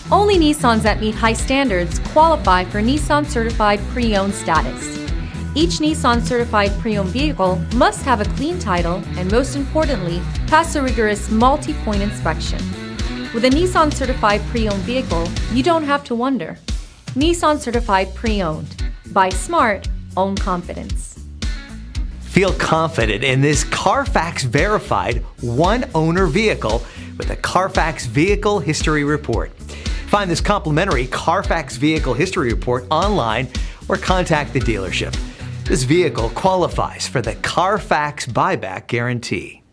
Only Nissans that meet high standards qualify for Nissan Certified Pre-Owned status. Each Nissan Certified Pre-Owned vehicle must have a clean title and, most importantly, pass a rigorous multi-point inspection. With a Nissan Certified Pre-Owned vehicle, you don't have to wonder. Nissan Certified Pre-Owned. Buy smart, own confidence. Feel confident in this Carfax verified one-owner vehicle with a Carfax Vehicle History Report. Find this complimentary Carfax Vehicle History Report online or contact the dealership. This vehicle qualifies for the Carfax Buyback Guarantee.